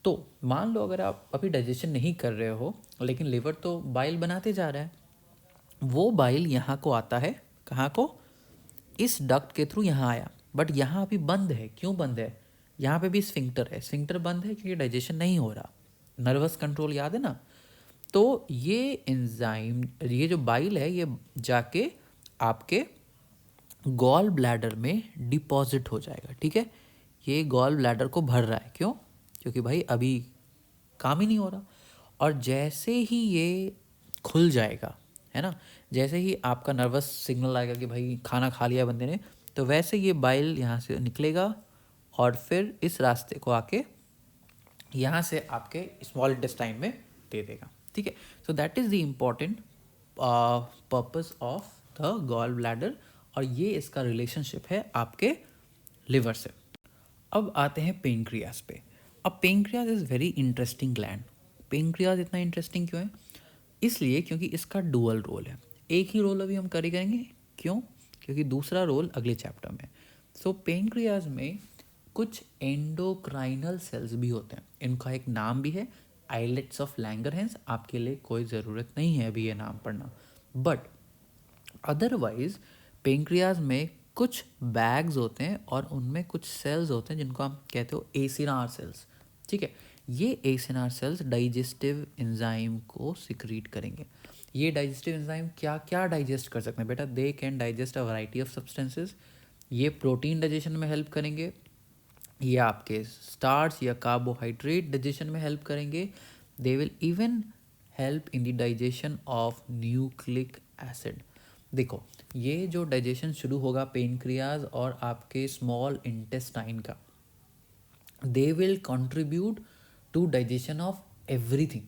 तो मान लो अगर आप अभी डाइजेशन नहीं कर रहे हो, लेकिन लिवर तो बाइल बनाते जा रहा है, वो बाइल यहाँ को आता है, कहाँ को? इस डक्ट के थ्रू यहाँ आया, बट यहाँ अभी बंद है। क्यों बंद है? यहाँ पे भी स्फिंक्टर है। स्फिंक्टर बंद है क्योंकि डाइजेशन नहीं हो रहा। नर्वस कंट्रोल याद है ना? तो ये एंजाइम, ये जो बाइल है, ये जाके आपके गॉल ब्लैडर में डिपॉजिट हो जाएगा। ठीक है, ये गॉल ब्लैडर को भर रहा है। क्यों? क्योंकि भाई अभी काम ही नहीं हो रहा। और जैसे ही ये खुल जाएगा, है ना, जैसे ही आपका नर्वस सिग्नल आएगा कि भाई खाना खा लिया बंदे ने, तो वैसे ये बाइल यहाँ से निकलेगा और फिर इस रास्ते को आके यहाँ से आपके स्मॉल इंटेस्टाइन में दे देगा। ठीक है, so that is the important purpose of the gallbladder, और ये इसका रिलेशनशिप है आपके लिवर से। अब आते हैं पेनक्रियाज पे। अब pancreas is very interesting gland. Pancreas इतना इंटरेस्टिंग क्यों है? इसलिए क्योंकि इसका डुअल रोल है। एक ही रोल अभी हम करेंगे। क्यों? क्योंकि दूसरा रोल अगले चैप्टर में। सो पेनक्रियाज में कुछ एंडोक्राइनल सेल्स भी होते हैं। इनका एक नाम भी है, आइलेट्स ऑफ लैंगरहैंस। आपके लिए कोई ज़रूरत नहीं है अभी ये नाम पढ़ना, बट अदरवाइज पेनक्रियाज में कुछ बैग्स होते हैं और उनमें कुछ सेल्स होते हैं जिनको हम कहते हो एसिनार सेल्स। ठीक है, ये एसिनार सेल्स डाइजेस्टिव एंजाइम को सिक्रीट करेंगे। ये डाइजेस्टिव एंजाइम क्या क्या डाइजेस्ट कर सकते हैं बेटा? They can digest a variety of substances. ये प्रोटीन डाइजेशन में हेल्प करेंगे, ये आपके स्टार्च या कार्बोहाइड्रेट डाइजेशन में हेल्प करेंगे। They will even help in the digestion of nucleic acid. देखो ये जो डाइजेशन शुरू होगा पेनक्रियाज और आपके स्मॉल इंटेस्टाइन का, they will contribute to digestion of everything,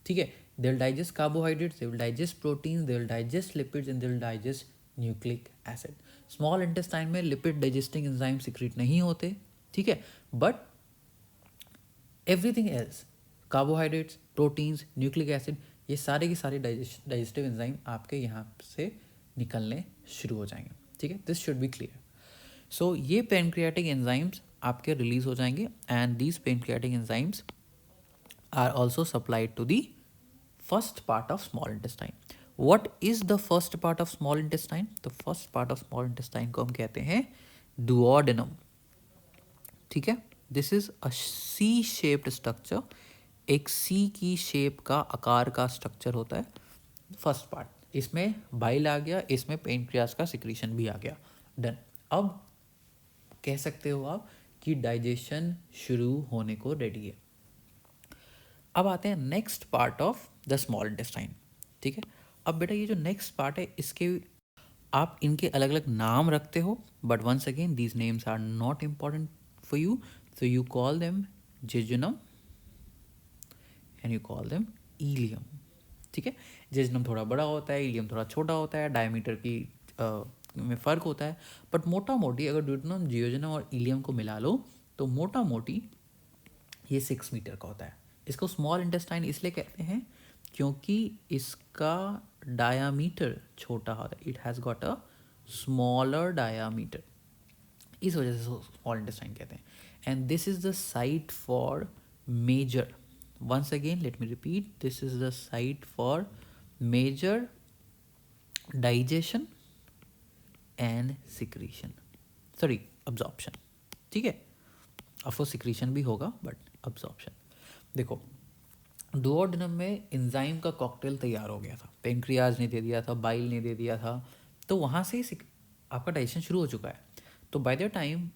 ठीक है। They will digest carbohydrates, they will digest protein, they will digest lipids and they will digest nucleic acid. Small intestine में lipid digesting enzyme secrete नहीं होते, ठीक है, but everything else, carbohydrates, proteins, nucleic acid, ये सारे के सारे digestive enzyme आपके यहाँ से निकलने शुरू हो जाएंगे, ठीक है। This should be clear. So ये पेनक्रियाटिक एंजाइम्स आपके रिलीज हो जाएंगे and these pancreatic enzymes are also supplied to the first part of small intestine. What is the first part of small intestine? The first part of small intestine को हम कहते हैं duodenum, ठीक है। This is a C shaped structure, एक C की shape का आकार का स्ट्रक्चर होता है फर्स्ट पार्ट। इसमें बाइल आ गया, इसमें पेनक्रियास का सिक्रीशन भी आ गया, डन। अब कह सकते हो आप कि डाइजेशन शुरू होने को रेडी है। अब आते हैं next part of the small intestine, ठीक है। अब बेटा ये जो नेक्स्ट पार्ट है इसके आप इनके अलग अलग नाम रखते हो, but once again these names are not important for you, so you call them jejunum and you call them ileum, ठीक है। जेजुनम थोड़ा बड़ा होता है, इलियम थोड़ा छोटा होता है, डायमीटर की में फ़र्क होता है, बट मोटा मोटी अगर ड्यूटेनम, जियोजेनम और इलियम को मिला लो तो मोटा मोटी ये 6 मीटर का होता है। इसको स्मॉल इंटेस्टाइन इसलिए कहते हैं क्योंकि इसका डायामीटर छोटा होता है, it has got a smaller diameter, इस वजह से स्मॉल इंटेस्टाइन कहते हैं। And this is the site for major, once again let me repeat, this is the site for major digestion and secretion, sorry absorption, ठीक है। Of course secretion भी होगा but absorption. देखो डुओडेनम में एंजाइम का cocktail तैयार हो गया था, पेनक्रियाज ने दे दिया था, बाइल ने दे दिया था, तो वहाँ से आपका डाइजेशन शुरू हो चुका है। तो बाय द टाइम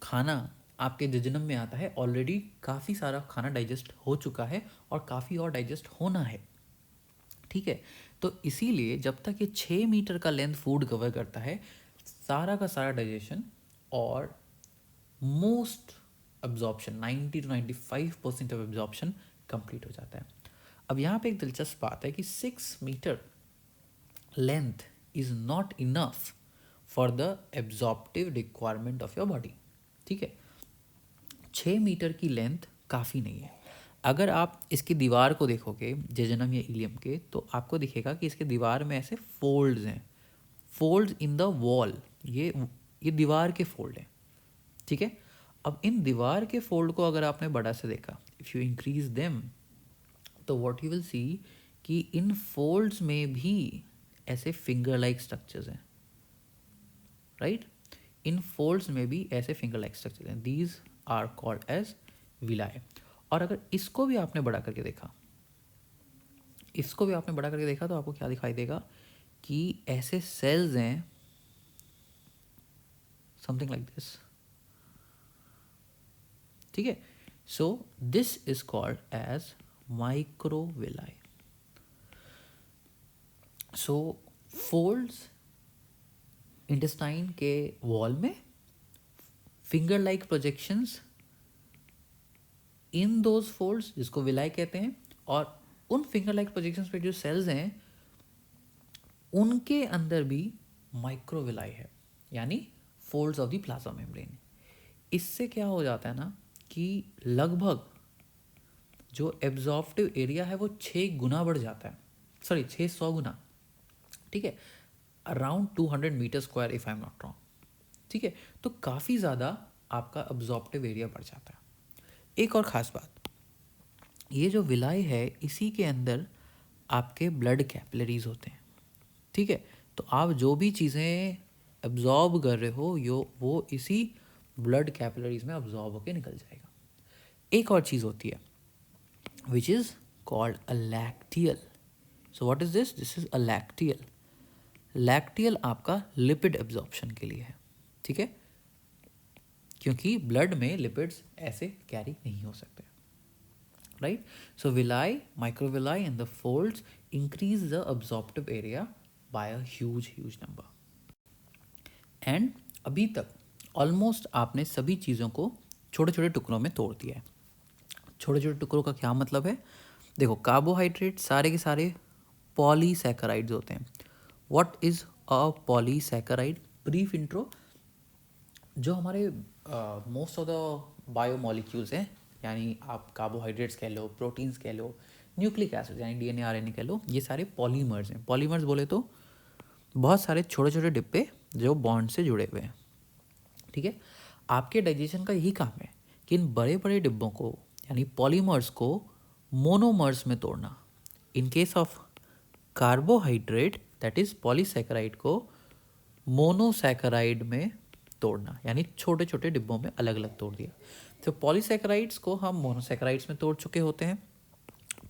खाना आपके जेजुनम में आता है, ऑलरेडी काफ़ी सारा खाना डाइजेस्ट हो चुका है और काफ़ी और डाइजेस्ट होना है, ठीक है। तो इसीलिए जब तक ये 6 मीटर का लेंथ फूड कवर करता है, सारा का सारा डाइजेशन और most absorption 90 to 95% of absorption complete हो जाता है। अब यहाँ पे एक दिलचस्प बात है कि 6 metre length is not enough for the absorptive requirement of your body, ठीक है। 6 मीटर की लेंथ काफ़ी नहीं है। अगर आप इसकी दीवार को देखोगे जेजुनम या इलियम के, तो आपको दिखेगा कि इसके दीवार में ऐसे फोल्ड्स हैं, फोल्ड्स इन द वॉल, ये दीवार के फोल्ड हैं, ठीक है। अब इन दीवार के फोल्ड को अगर आपने बड़ा से देखा, इफ़ यू इंक्रीज देम, तो व्हाट यू विल सी कि इन फोल्ड्स में भी ऐसे फिंगर लाइक स्ट्रक्चर्स हैं, राइट। इन फोल्ड्स में भी ऐसे फिंगर लाइक स्ट्रक्चर्स हैं, दीज आर कॉल्ड एज विलाय। और अगर इसको भी आपने बड़ा करके देखा, तो आपको क्या दिखाई देगा कि ऐसे सेल्स हैं, समथिंग लाइक दिस, ठीक है। So this is called as microvilli. So folds intestine के वॉल में, finger like projections in those folds जिसको विलाई कहते हैं, और उन फिंगर लाइक प्रोजेक्शंस पे जो सेल्स हैं उनके अंदर भी माइक्रोविलाई है, यानी folds of the plasma membrane. इससे क्या हो जाता है ना कि लगभग जो एब्जॉर्प्टिव एरिया है वो 6 गुना बढ़ जाता है, सॉरी 600 गुना, ठीक है, around 200 metre square if I am not wrong, ठीक है। तो काफ़ी ज़्यादा आपका एब्जॉर्प्टिव एरिया बढ़ जाता है। एक और ख़ास बात, ये जो विलाई है इसी के अंदर आपके ब्लड कैपिलरीज होते हैं, ठीक है। तो आप जो भी चीज़ें एब्जॉर्ब कर रहे हो वो इसी ब्लड कैपिलरीज में अब्जॉर्ब होकर निकल जाएगा। एक और चीज़ होती है which is called a lacteal. So what is this? This is a lacteal. Lacteal आपका लिपिड एब्जॉर्प्शन के लिए है, ठीक है, क्योंकि ब्लड में लिपिड्स ऐसे कैरी नहीं हो सकते, right. So villi, microvilli and the folds increase the absorptive area by a huge number. And अभी तक ऑलमोस्ट आपने सभी चीज़ों को छोटे छोटे टुकड़ों में तोड़ दिया है। छोटे छोटे टुकड़ों का क्या मतलब है? देखो, कार्बोहाइड्रेट सारे के सारे पॉलीसैकेराइड्स होते हैं। What is a polysaccharide? Brief intro. जो हमारे मोस्ट ऑफ द बायोमोलिक्यूल्स हैं, यानी आप कार्बोहाइड्रेट्स कह लो, प्रोटीन्स कह लो, न्यूक्लिक एसिड यानी डीएनए आरएनए कह लो, ये सारे पॉलीमर्स हैं। पॉलीमर्स बोले तो बहुत सारे छोटे छोटे डिब्बे जो बॉन्ड से जुड़े हुए हैं। ठीक है, आपके डाइजेशन का यही काम है कि इन बड़े बड़े डिब्बों को यानी पॉलीमर्स को मोनोमर्स में तोड़ना। In case of carbohydrate that is polysaccharide को मोनोसैकेराइड में तोड़ना, यानी छोटे छोटे डिब्बों में अलग अलग तोड़ दिया। तो पॉलीसैकेराइड्स को हम मोनोसैकेराइड्स में तोड़ चुके होते हैं।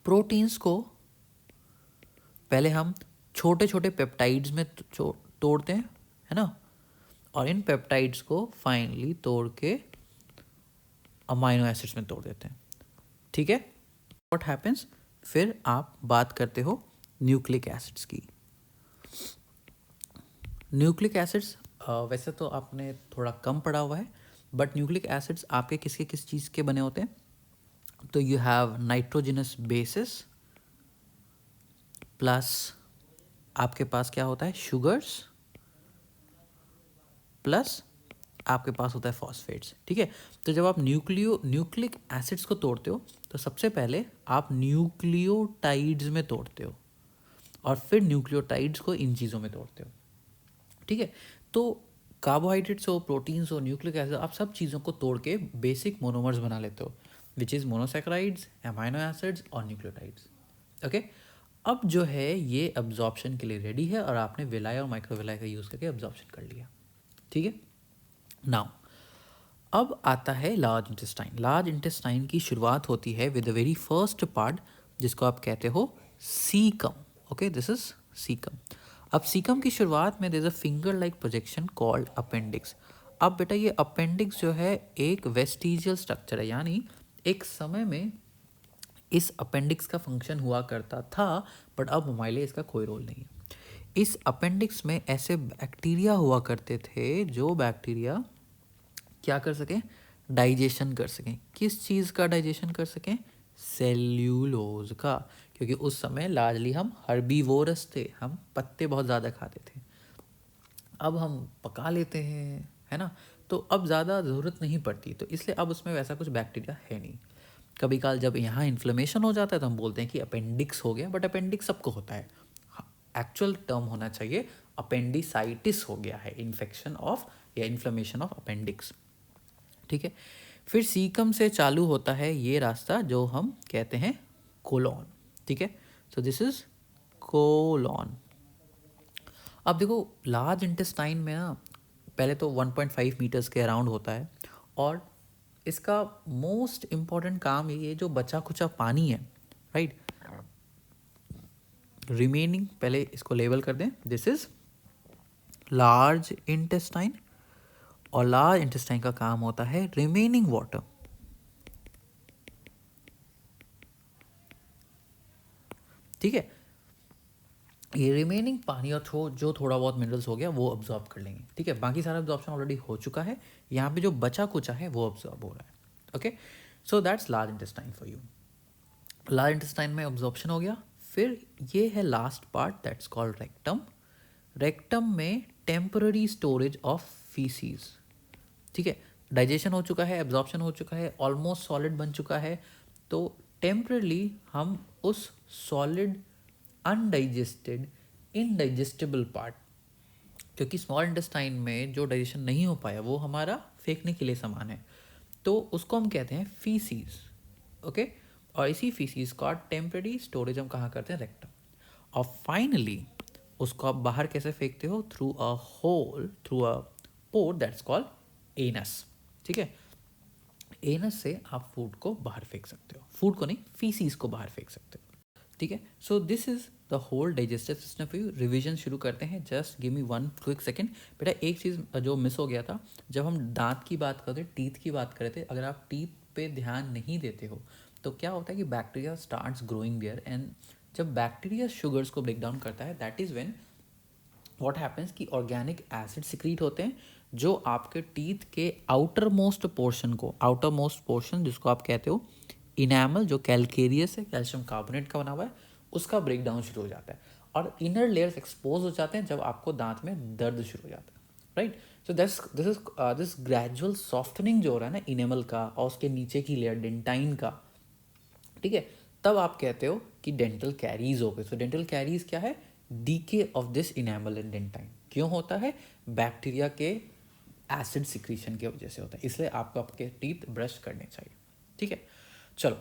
प्रोटीन्स को पहले हम छोटे छोटे पेप्टाइड्स में तोड़ते हैं, है ना, और इन पेप्टाइड्स को फाइनली तोड़ के अमाइनो एसिड्स में तोड़ देते हैं। ठीक है, व्हाट हैपेंस? फिर आप बात करते हो न्यूक्लिक एसिड्स की। न्यूक्लिक एसिड्स वैसे तो आपने थोड़ा कम पढ़ा हुआ है, बट न्यूक्लिक एसिड्स आपके किस चीज़ के बने होते हैं? तो you have nitrogenous bases plus आपके पास क्या होता है? शुगर्स प्लस आपके पास होता है फॉस्फेट्स। ठीक है, तो जब आप न्यूक्लिक एसिड्स को तोड़ते हो तो सबसे पहले आप न्यूक्लियोटाइड्स में तोड़ते हो और फिर न्यूक्लियोटाइड्स को इन चीज़ों में तोड़ते हो। ठीक है, तो कार्बोहाइड्रेट्स हो, प्रोटीन्स हो, न्यूक्लिक एसिड, आप सब चीज़ों को तोड़ के बेसिक मोनोमर्स बना लेते हो, which is monosaccharides, amino acids और न्यूक्लियोटाइड्स। ओके, अब जो है ये अब्जॉर्प्शन के लिए रेडी है और आपने विलाई और माइक्रोविलाई का यूज़ करके अब्जॉर्प्शन कर लिया। ठीक है, नाउ अब आता है लार्ज इंटेस्टाइन। लार्ज इंटेस्टाइन की शुरुआत होती है with the very first part जिसको आप कहते हो caecum. Okay, this is caecum. अब सीकम की शुरुआत में there is a finger like projection called appendix. अब बेटा ये अपेंडिक्स जो है एक वेस्टिजियल स्ट्रक्चर है, यानी एक समय में इस अपेंडिक्स का फंक्शन हुआ करता था, बट अब हमारे लिए इसका कोई रोल नहीं है। इस अपेंडिक्स में ऐसे बैक्टीरिया हुआ करते थे जो बैक्टीरिया क्या कर सकें? डाइजेशन कर सकें। किस चीज़ का डाइजेशन कर सकें? सेल्यूलोज का, क्योंकि उस समय लार्जली हम हर्बीवोरस थे, हम पत्ते बहुत ज़्यादा खाते थे। अब हम पका लेते हैं, है ना, तो अब ज़्यादा ज़रूरत नहीं पड़ती, तो इसलिए अब उसमें वैसा कुछ बैक्टीरिया है नहीं। कभी काल जब यहाँ इन्फ्लेमेशन हो जाता है तो हम बोलते हैं कि अपेंडिक्स हो गया, बट अपेंडिक्स सबको होता है। एक्चुअल टर्म होना चाहिए अपेंडिसाइटिस हो गया है, इन्फेक्शन ऑफ या इन्फ्लेमेशन ऑफ अपेंडिक्स। ठीक है, फिर सीकम से चालू होता है ये रास्ता जो हम कहते हैं कोलॉन। ठीक है, सो दिस इज कोलॉन। अब देखो लार्ज इंटेस्टाइन में ना पहले तो 1.5 मीटर्स के अराउंड होता है, और इसका मोस्ट इम्पॉर्टेंट काम ये जो बचा खुचा पानी है, राइट, रिमेनिंग, पहले इसको लेबल कर दें, दिस इज लार्ज इंटेस्टाइन, और लार्ज इंटेस्टाइन का काम होता है रिमेनिंग वाटर। ठीक है, ये रिमेनिंग पानी और जो थोड़ा बहुत मिनरल्स हो गया वो अब्जॉर्ब कर लेंगे। ठीक है, बाकी सारा अब्जॉर्प्शन ऑलरेडी हो चुका है, यहाँ पे जो बचा कुचा है वो अब्जॉर्ब हो रहा है। Okay, so that's large intestine for you. Large intestine में अब्जॉर्प्शन हो गया, फिर ये है last part that's called rectum. Rectum में टेम्पररी स्टोरेज ऑफ फीसीज। ठीक है, डाइजेशन हो चुका है, एब्जॉर्प्शन हो चुका है, ऑलमोस्ट सॉलिड बन चुका है, तो टेम्परली हम उस सॉलिड अनडाइजेस्टेड इनडाइजेस्टेबल पार्ट, क्योंकि स्मॉल इंटेस्टाइन में जो डाइजेशन नहीं हो पाया वो हमारा फेंकने के लिए सामान है, तो उसको हम कहते हैं फीसीज। ओके, और इसी फीसीज का टेम्पररी स्टोरेज हम कहाँ करते हैं? रेक्टम। और फाइनली उसको आप बाहर कैसे फेंकते हो? Through a hole, through a pore that's called anus. ठीक है, एनस से आप फूड को बाहर फेंक सकते हो, फूड को नहीं, फीसीज को बाहर फेंक सकते हो। ठीक है, so this is the whole digestive system for you. Revision शुरू करते हैं, just give me one quick second. बेटा एक चीज़ जो मिस हो गया था, जब हम दांत की बात करते, टीथ की बात कर रहे थे, अगर आप टीथ पे ध्यान नहीं देते हो तो क्या होता है कि bacteria starts growing there, and जब बैक्टीरिया शुगर्स को ब्रेक डाउन करता है, that is when what happens कि ऑर्गेनिक एसिड सिक्रीट होते हैं जो आपके टीथ के आउटर मोस्ट पोर्शन को, आउटर मोस्ट पोर्शन जिसको आप कहते हो इनेमल जो कैलकेरियस है, कैल्शियम कार्बोनेट का बना हुआ है, उसका ब्रेक डाउन शुरू हो जाता है और इनर लेयर्स एक्सपोज हो जाते हैं जब आपको दांत में दर्द शुरू हो जाता है, right. So this gradual softening जो हो रहा है ना इनेमल का और उसके नीचे की लेयर डेंटाइन का, ठीक है, तब आप कहते हो कि डेंटल कैरीज हो गए। सो डेंटल कैरीज क्या है? DK of this enamel and dentine. क्यों होता है? बैक्टीरिया के एसिड सिक्रीशन की वजह से होता है, इसलिए आपको आपके टीथ ब्रश करने चाहिए, ठीक है। चलो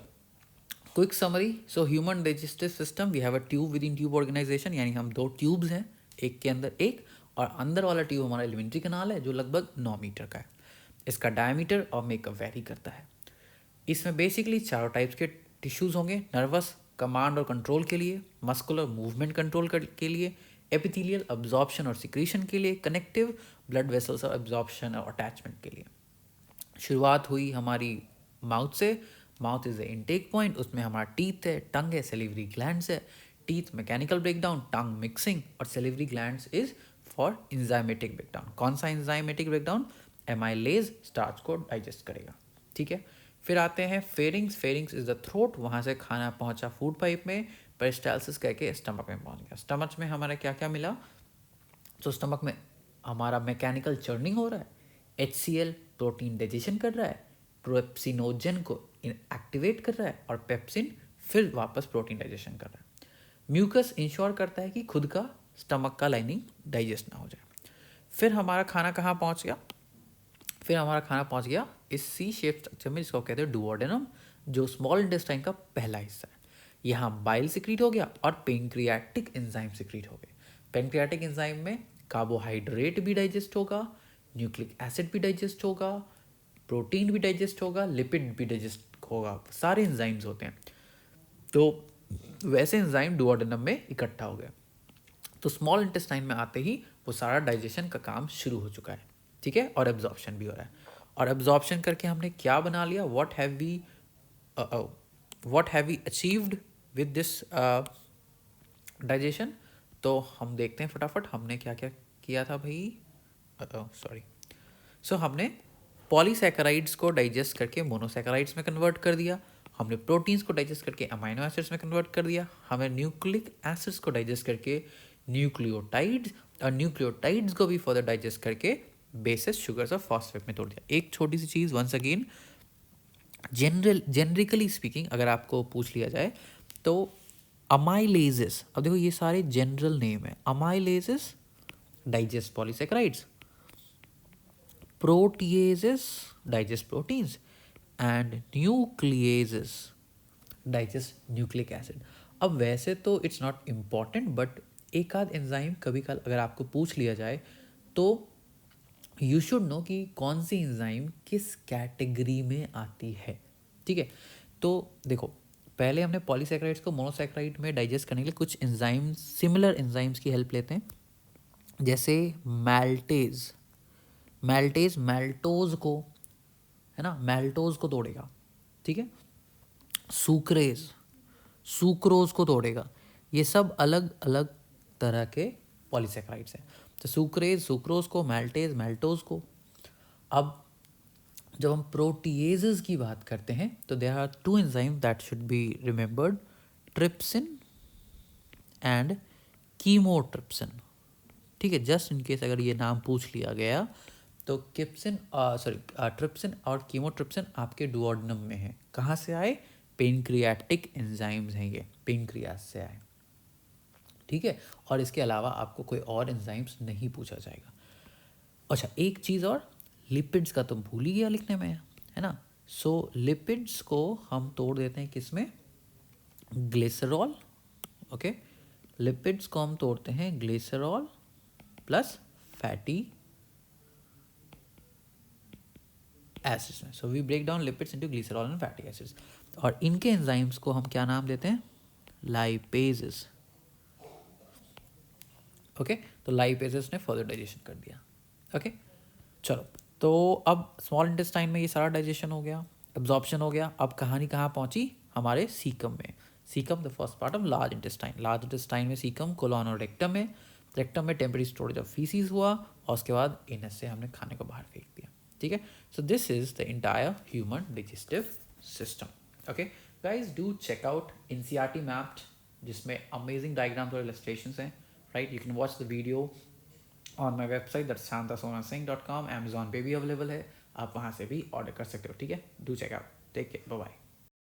quick summary. So human digestive system, we have a tube within tube organisation, यानी हम 2 ट्यूब्स हैं, एक के अंदर एक, और अंदर वाला ट्यूब हमारा एलिमेंट्री कनाल है जो लगभग 9 मीटर का है। इसका डायमीटर और मेकअप वेरी करता है। इसमें बेसिकली चारों टाइप्स के टिश्यूज़ होंगे, नर्वस कमांड और कंट्रोल के लिए, मस्कुलर मूवमेंट कंट्रोल के लिए, एपिथेलियल अब्जॉर्प्शन और सिक्रीशन के लिए, कनेक्टिव ब्लड वेसल्स और अब्जॉर्प्शन और अटैचमेंट के लिए। शुरुआत हुई हमारी माउथ से। Mouth is the intake point, उसमें हमारा टीथ है, टंग है, सेलिवरी ग्लैंड्स है। टीथ मैकेनिकल ब्रेकडाउन, टंग मिक्सिंग, और salivary glands is for enzymatic breakdown. कौन सा इंजाइमेटिक ब्रेकडाउन? एमाइलेज स्टार्च को डाइजेस्ट करेगा, ठीक है। फिर आते हैं pharynx. Pharynx is the throat, वहाँ से खाना पहुँचा फूड पाइप में, पेरिस्टालसिस करके स्टमक में पहुँच गया। स्टमक में हमारा क्या क्या मिला? तो स्टमक में हमारा मैकेनिकल चर्निंग हो रहा है, HCl प्रोटीन डाइजेशन कर रहा है, पेप्सिनोजन को एक्टिवेट कर रहा है, और पेप्सिन फिर वापस प्रोटीन डाइजेशन कर रहा है। म्यूकस इंश्योर करता है कि खुद का स्टमक का लाइनिंग डाइजेस्ट ना हो जाए। फिर हमारा खाना कहाँ पहुँच गया? फिर हमारा खाना पहुँच गया इस सी शेप स्ट्रक्चर में, जिसको कहते हैं डुओडेनम, जो स्मॉल इंटेस्टाइन का पहला हिस्सा है। यहाँ बाइल सिक्रीट हो गया और पेंक्रियाटिक एंजाइम सिक्रीट हो गए। पेंक्रियाटिक एंजाइम में कार्बोहाइड्रेट भी डाइजेस्ट होगा, न्यूक्लिक एसिड भी डाइजेस्ट होगा, प्रोटीन भी डाइजेस्ट होगा, लिपिड भी डाइजेस्ट होगा, सारे एंजाइम्स होते हैं। तो वैसे एंजाइम डुओडेनम में इकट्ठा हो गया। तो स्मॉल इंटेस्टाइन में आते ही वो सारा डाइजेशन का काम शुरू हो चुका है, ठीक है, और एब्जॉर्प्शन भी हो रहा है। और एब्जॉर्प्शन करके हमने क्या बना लिया? What have we achieved with this digestion? तो हम देखते हैं फटाफट हमने क्या क्या किया था भाई। सॉरी। सो हमने पॉलीसैकेराइड्स को डाइजेस्ट करके मोनोसैकेराइड्स में कन्वर्ट कर दिया, हमने प्रोटीन्स को डाइजेस्ट करके अमाइनो एसिड्स में कन्वर्ट कर दिया, हमने न्यूक्लिक एसिड्स को डाइजेस्ट करके न्यूक्लियोटाइड्स, और न्यूक्लियोटाइड्स को भी फर्दर डाइजेस्ट करके बेसिस शुगर्स और फॉस्फेट में तोड़ दिया। एक छोटी सी चीज़ वंस अगेन, जेनरिकली स्पीकिंग अगर आपको पूछ लिया जाए तो अमाइलेजेस, अब देखो ये सारे जनरल नेम है। अमाइलेजेस digest polysaccharides, proteases digest proteins, and nucleases digest nucleic acid। अब वैसे तो इट्स नॉट इम्पॉर्टेंट, बट एक आध एंजाइम कभी कल अगर आपको पूछ लिया जाए तो यू शुड नो कि कौन सी एंजाइम किस कैटेगरी में आती है, ठीक है। तो देखो पहले हमने पॉलीसैकेराइड्स को मोनोसैकेराइड में डाइजेस्ट करने के लिए कुछ एंजाइम्स, सिमिलर एंजाइम्स की हेल्प लेते हैं, जैसे मैल्टेज। मैल्टेज मैल्टोज को, है ना, मैल्टोज को तोड़ेगा, ठीक है। सुक्रेज सुक्रोज को तोड़ेगा। ये सब अलग अलग तरह के पॉलीसैकेराइड्स हैं। तो सुक्रेज सुक्रोज को, मैल्टेज मैल्टोज को। अब जब हम प्रोटीएजेस की बात करते हैं तो there are 2 enzyme that should be remembered, trypsin and chymotrypsin, ठीक है। जस्ट इन केस अगर ये नाम पूछ लिया गया तो ट्रिप्सिन और कीमोट्रिप्सिन आपके डुओडेनम में है। कहाँ से आए? पेनक्रियाटिक एंजाइम्स हैं ये, पेनक्रियास से आए, ठीक है। और इसके अलावा आपको कोई और एंजाइम्स नहीं पूछा जाएगा। अच्छा एक चीज़ और, लिपिड्स का तो भूल ही गया लिखने में, है ना। सो लिपिड्स को हम तोड़ देते हैं किस में? Glycerol, okay. लिपिड्स को हम तोड़ते हैं ग्लिसरॉल प्लस फैटी एसिड्स में। So we break down lipids into glycerol and fatty acids. और इनके एंजाइम्स को हम क्या नाम देते हैं? Lipases, okay. तो लाइपेजेस ने फर्दर डाइजेशन कर दिया, ओके। चलो तो अब स्मॉल इंटेस्टाइन में ये सारा डाइजेशन हो गया, एब्जॉर्प्शन हो गया। अब कहानी कहाँ पहुँची? हमारे सीकम में। Caecum the first part of large intestine. Large intestine में सीकम, कोलॉन और रेक्टम में। रेक्टम में टेम्परेरी स्टोरेज ऑफ फीसीज हुआ और उसके बाद एनस से हमने खाने को बाहर फेंक दिया, ठीक है। So this is the entire human digestive system, okay. Guys do check out NCERT mapped, जिसमें अमेजिंग डायग्राम्स और इलस्ट्रेशंस हैं, right. You can watch the video on my website that shantasonasingh.com. Amazon पे भी अवेलेबल है, आप वहाँ से भी ऑर्डर कर सकते हो. ठीक है, do check out. Take care, bye bye.